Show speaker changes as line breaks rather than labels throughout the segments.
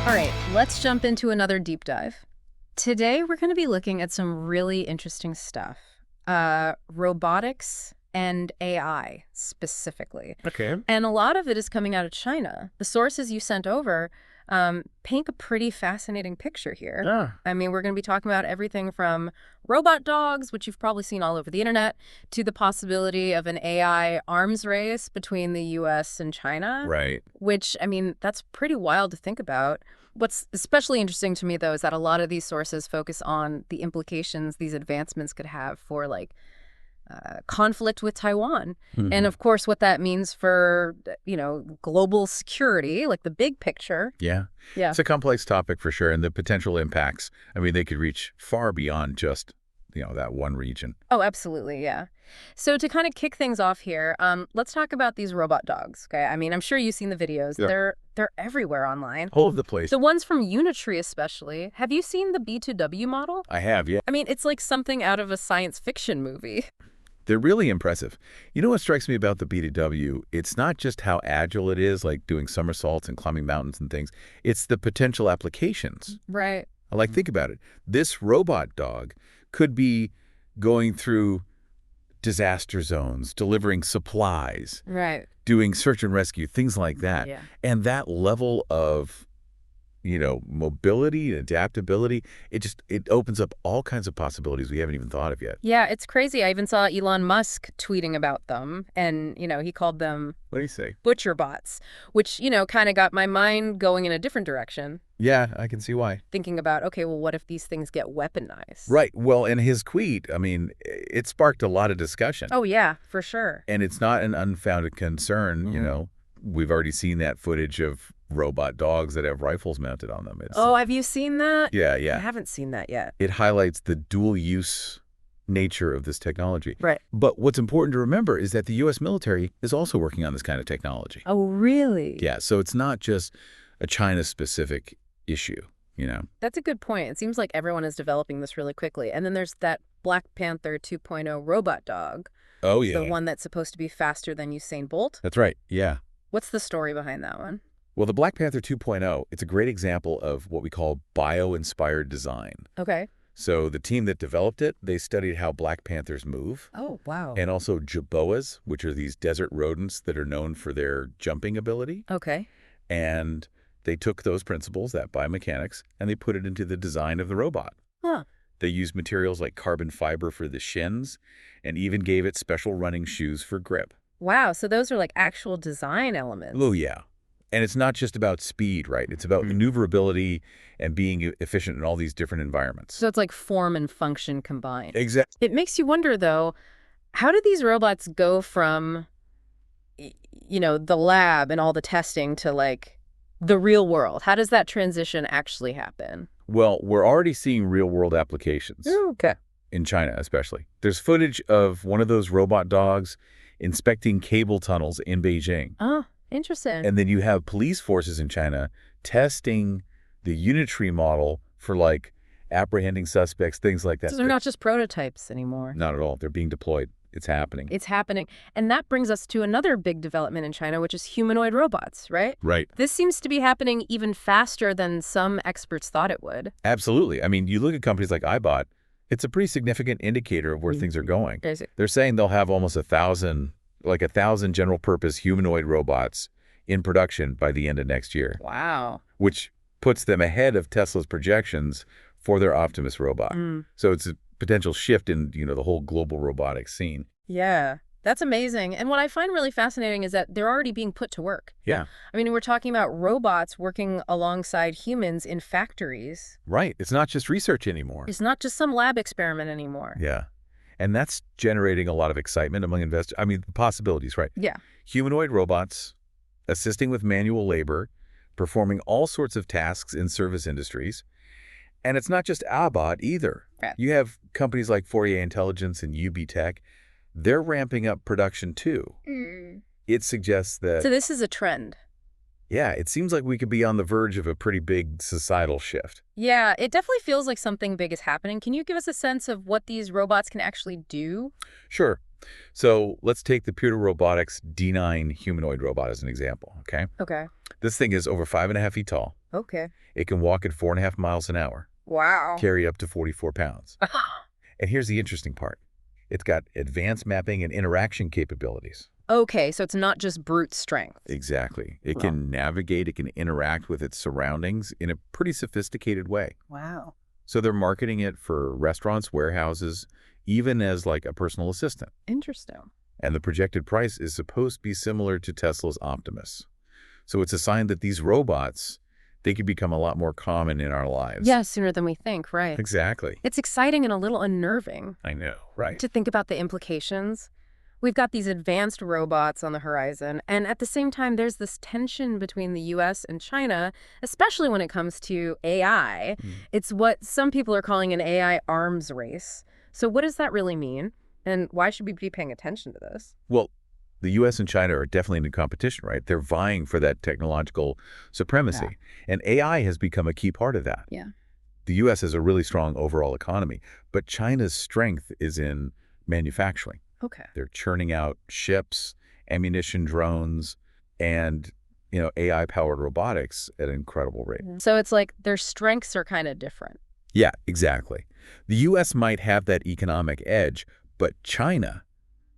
All right, let's jump into another deep dive. Today, we're going to be looking at some really interesting stuff. Robotics and AI, specifically.
Okay.
And a lot of it is coming out of China. The sources you sent over paint a pretty fascinating picture here.
Yeah.
I mean, we're going to be talking about everything from robot dogs, which you've probably seen all over the internet, to the possibility of an AI arms race between the U.S. and China.
Right.
Which, I mean, that's pretty wild to think about. What's especially interesting to me, though, is that a lot of these sources focus on the implications these advancements could have for, like, conflict with Taiwan.
Mm-hmm.
And, of course, what that means for, global security, like the big picture.
Yeah.
Yeah.
It's a complex topic for sure. And the potential impacts, I mean, they could reach far beyond just, that one region.
Oh, absolutely. Yeah. So to kind of kick things off here, let's talk about these robot dogs. Okay. I mean, I'm sure you've seen the videos.
Yeah.
They're everywhere online.
All over the place.
The ones from Unitree especially. Have you seen the B2W model?
I have, yeah.
I mean, it's like something out of a science fiction movie.
They're really impressive. You know what strikes me about the B2W? It's not just how agile it is, like doing somersaults and climbing mountains and things. It's the potential applications.
Right.
Like, think about it. This robot dog could be going through disaster zones, delivering supplies,
Right.
doing search and rescue, things like that.
Yeah.
And that level of, mobility and adaptability, it opens up all kinds of possibilities we haven't even thought of yet.
Yeah, it's crazy. I even saw Elon Musk tweeting about them, and, he called them
What do you say?
butcher bots, which, kind of got my mind going in a different direction,
Yeah, I can see why.
thinking about, okay, well, what if these things get weaponized?
Right. Well, and his tweet, I mean, it sparked a lot of discussion.
Oh, yeah, for sure.
And it's not an unfounded concern, We've already seen that footage of robot dogs that have rifles mounted on them.
Have you seen that?
Yeah,
I
yeah.
haven't seen that yet.
It highlights the dual-use nature of this technology.
Right.
But what's important to remember is that the U.S. military is also working on this kind of technology.
Oh, really?
Yeah, so it's not just a China-specific issue,
That's a good point. It seems like everyone is developing this really quickly. And then there's that Black Panther 2.0 robot dog.
Oh, yeah.
The one that's supposed to be faster than Usain Bolt.
That's right, yeah.
What's the story behind that one?
Well, the Black Panther 2.0, it's a great example of what we call bio-inspired design.
Okay.
So the team that developed it, they studied how black panthers move.
Oh, wow.
And also jaboas, which are these desert rodents that are known for their jumping ability.
Okay.
And they took those principles, that biomechanics, and they put it into the design of the robot.
Huh.
They used materials like carbon fiber for the shins and even gave it special running shoes for grip.
Wow. So those are like actual design elements.
Oh, yeah. And it's not just about speed, right? It's about maneuverability and being efficient in all these different environments.
So it's like form and function combined.
Exactly.
It makes you wonder, though, how did these robots go from, the lab and all the testing to, like, the real world? How does that transition actually happen?
Well, we're already seeing real-world applications.
Okay.
In China, especially. There's footage of one of those robot dogs inspecting cable tunnels in Beijing.
Oh, interesting.
And then you have police forces in China testing the Unitree model for, like, apprehending suspects, things like that.
So they're not just prototypes anymore.
Not at all. They're being deployed. It's happening.
It's happening. And that brings us to another big development in China, which is humanoid robots, right?
Right.
This seems to be happening even faster than some experts thought it would.
Absolutely. I mean, you look at companies like iBot, it's a pretty significant indicator of where things are going.
Crazy.
They're saying they'll have almost 1,000 general-purpose humanoid robots in production by the end of next year,
Wow.
which puts them ahead of Tesla's projections for their Optimus robot.
Mm.
So it's a potential shift in, the whole global robotics scene.
Yeah, that's amazing. And what I find really fascinating is that they're already being put to work.
Yeah,
I mean, we're talking about robots working alongside humans in factories.
right. It's not just research anymore.
It's not just some lab experiment anymore.
Yeah. And that's generating a lot of excitement among investors. I mean, the possibilities, right?
Yeah.
Humanoid robots assisting with manual labor, performing all sorts of tasks in service industries. And it's not just Abot either.
Right.
You have companies like Fourier Intelligence and UB Tech. They're ramping up production too.
Mm.
It suggests that,
So this is a trend.
yeah, it seems like we could be on the verge of a pretty big societal shift.
Yeah, it definitely feels like something big is happening. Can you give us a sense of what these robots can actually do?
Sure. So let's take the Pewter Robotics D9 humanoid robot as an example, okay?
Okay.
This thing is over 5.5 feet tall.
Okay.
It can walk at 4.5 miles an hour,
Wow.
carry up to 44 pounds. And here's the interesting part. It's got advanced mapping and interaction capabilities.
Okay, so it's not just brute strength.
Exactly. It
Wow.
can navigate, it can interact with its surroundings in a pretty sophisticated way.
Wow.
So they're marketing it for restaurants, warehouses, even as like a personal assistant.
Interesting.
And the projected price is supposed to be similar to Tesla's Optimus. So it's a sign that these robots, they could become a lot more common in our lives.
Yeah, sooner than we think, right?
Exactly.
It's exciting and a little unnerving
I know, right?
to think about the implications. We've got these advanced robots on the horizon, and at the same time, there's this tension between the US and China, especially when it comes to AI.
Mm.
It's what some people are calling an AI arms race. So what does that really mean? And why should we be paying attention to this?
Well, the U.S. and China are definitely in competition, right? They're vying for that technological supremacy. And AI has become a key part of that.
Yeah.
The U.S. has a really strong overall economy, but China's strength is in manufacturing.
Okay.
They're churning out ships, ammunition drones, and, AI-powered robotics at an incredible rate.
So it's like their strengths are kind of different.
Yeah, exactly. The U.S. might have that economic edge, but China,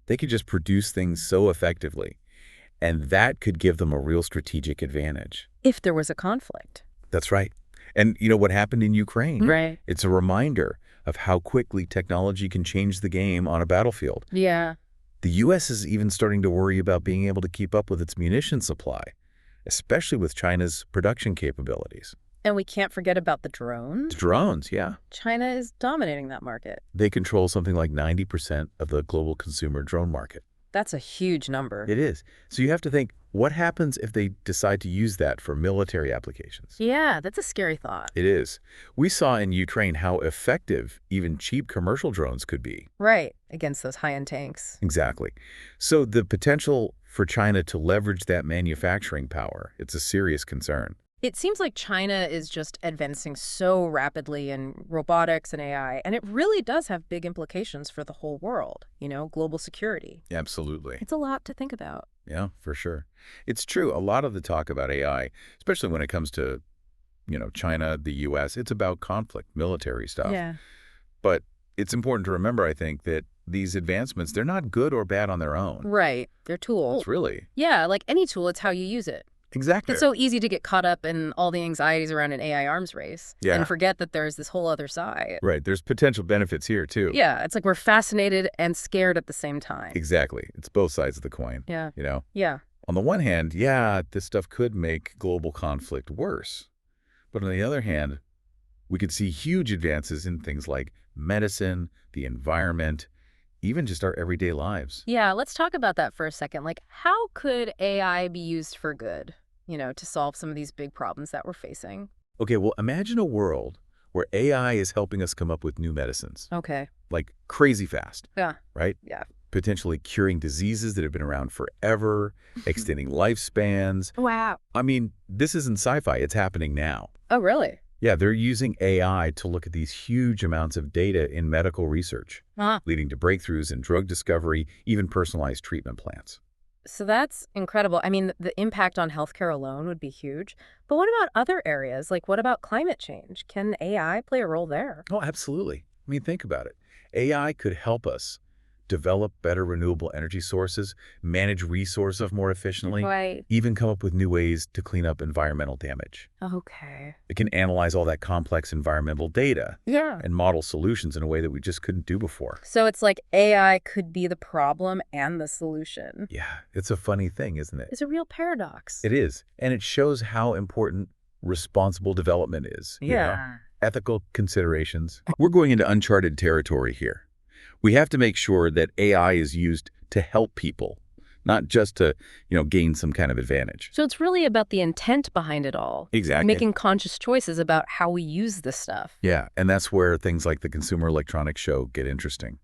they could just produce things so effectively, and that could give them a real strategic advantage.
If there was a conflict.
That's right. And what happened in Ukraine?
Right.
It's a reminder of how quickly technology can change the game on a battlefield.
Yeah.
The U.S. is even starting to worry about being able to keep up with its munition supply, especially with China's production capabilities.
And we can't forget about the drones.
Drones, yeah.
China is dominating that market.
They control something like 90% of the global consumer drone market.
That's a huge number.
It is. So you have to think, what happens if they decide to use that for military applications?
Yeah, that's a scary thought.
It is. We saw in Ukraine how effective even cheap commercial drones could be.
Right, against those high-end tanks.
Exactly. So the potential for China to leverage that manufacturing power, it's a serious concern.
It seems like China is just advancing so rapidly in robotics and AI, and it really does have big implications for the whole world, global security.
Absolutely.
It's a lot to think about.
Yeah, for sure. It's true. A lot of the talk about AI, especially when it comes to, China, the U.S., it's about conflict, military stuff.
Yeah.
But it's important to remember, I think, that these advancements, they're not good or bad on their own.
Right. They're tools.
Really.
Yeah, like any tool, it's how you use it.
Exactly.
It's so easy to get caught up in all the anxieties around an AI arms race and forget that there's this whole other side.
Right. There's potential benefits here, too.
Yeah. It's like we're fascinated and scared at the same time.
Exactly. It's both sides of the coin.
Yeah.
Yeah. On the one hand, yeah, this stuff could make global conflict worse. But on the other hand, we could see huge advances in things like medicine, the environment, even just our everyday lives.
Yeah. Let's talk about that for a second. Like, how could AI be used for good? To solve some of these big problems that we're facing.
Okay, well, imagine a world where AI is helping us come up with new medicines.
Okay.
Like crazy fast.
Yeah.
Right?
Yeah.
Potentially curing diseases that have been around forever, extending lifespans.
Wow.
I mean, this isn't sci-fi. It's happening now.
Oh, really?
Yeah, they're using AI to look at these huge amounts of data in medical research, leading to breakthroughs in drug discovery, even personalized treatment plans.
So that's incredible. I mean, the impact on healthcare alone would be huge. But what about other areas? Like, what about climate change? Can AI play a role there?
Oh, absolutely. I mean, think about it. AI could help us develop better renewable energy sources, manage resources more efficiently,
Right.
even come up with new ways to clean up environmental damage.
Okay.
It can analyze all that complex environmental data
Yeah.
and model solutions in a way that we just couldn't do before.
So it's like AI could be the problem and the solution.
Yeah, it's a funny thing, isn't it?
It's a real paradox.
It is, and it shows how important responsible development is.
Yeah.
Ethical considerations. We're going into uncharted territory here. We have to make sure that AI is used to help people, not just to, gain some kind of advantage.
So it's really about the intent behind it all.
Exactly.
Making conscious choices about how we use this stuff.
Yeah, and that's where things like the Consumer Electronics Show get interesting.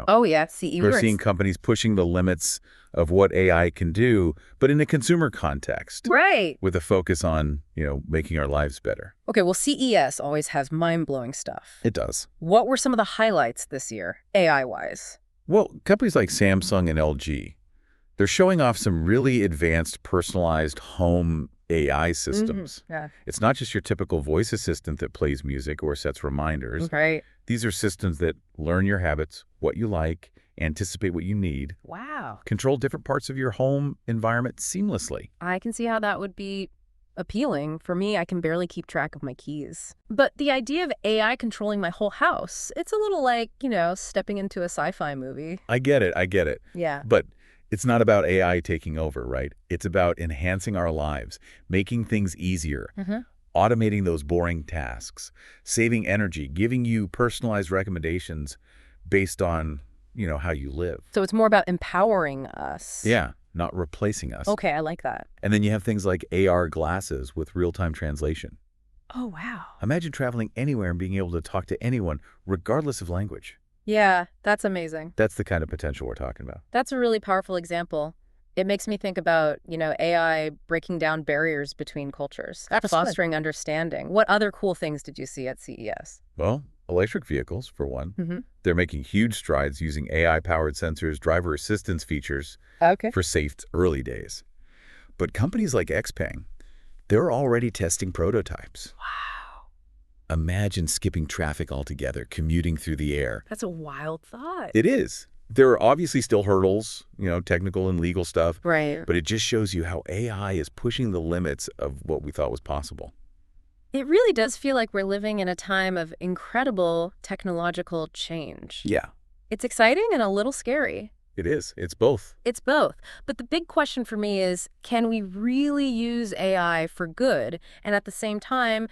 Oh, yeah. CE
We're
words.
seeing companies pushing the limits of what AI can do, but in a consumer context.
Right.
With a focus on, making our lives better.
Okay, well, CES always has mind-blowing stuff.
It does.
What were some of the highlights this year, AI-wise?
Well, companies like Samsung and LG, they're showing off some really advanced personalized home AI systems.
Yeah.
It's not just your typical voice assistant that plays music or sets reminders.
Right.
These are systems that learn your habits, what you like, anticipate what you need,
Wow.
control different parts of your home environment seamlessly.
I can see how that would be appealing. For me, I can barely keep track of my keys. But the idea of AI controlling my whole house, it's a little like, stepping into a sci-fi movie.
I get it.
Yeah.
But it's not about AI taking over, right? It's about enhancing our lives, making things easier, automating those boring tasks, saving energy, giving you personalized recommendations based on, how you live.
So it's more about empowering us.
Yeah, not replacing us.
Okay, I like that.
And then you have things like AR glasses with real-time translation.
Oh, wow.
Imagine traveling anywhere and being able to talk to anyone, regardless of language.
Yeah, that's amazing.
That's the kind of potential we're talking about.
That's a really powerful example. It makes me think about, AI breaking down barriers between cultures,
Absolutely.
fostering understanding. What other cool things did you see at CES?
Well, electric vehicles, for one.
Mm-hmm.
They're making huge strides using AI-powered sensors, driver assistance features
Okay.
for safe early days. But companies like XPeng, they're already testing prototypes.
Wow.
Imagine skipping traffic altogether, commuting through the air.
That's a wild thought.
It is. There are obviously still hurdles, technical and legal stuff,
Right.
but it just shows you how AI is pushing the limits of what we thought was possible.
It really does feel like we're living in a time of incredible technological change.
Yeah,
It's exciting and a little scary.
it is. It's both.
It's both. But the big question for me is, can we really use AI for good and at the same time,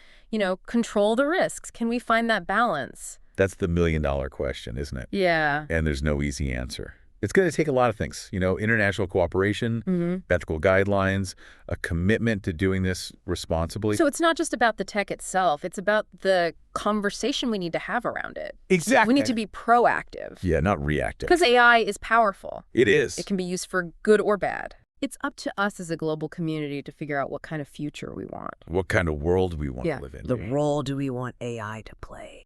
control the risks? Can we find that balance?
That's the million-dollar question, isn't it?
Yeah.
And there's no easy answer. It's going to take a lot of things, international cooperation, ethical guidelines, a commitment to doing this responsibly.
So it's not just about the tech itself. It's about the conversation we need to have around it.
Exactly.
We need to be proactive.
Yeah, not reactive.
Because AI is powerful.
It is.
It can be used for good or bad. It's up to us as a global community to figure out what kind of future we want.
What kind of world we want to live in.
The role do we want AI to play?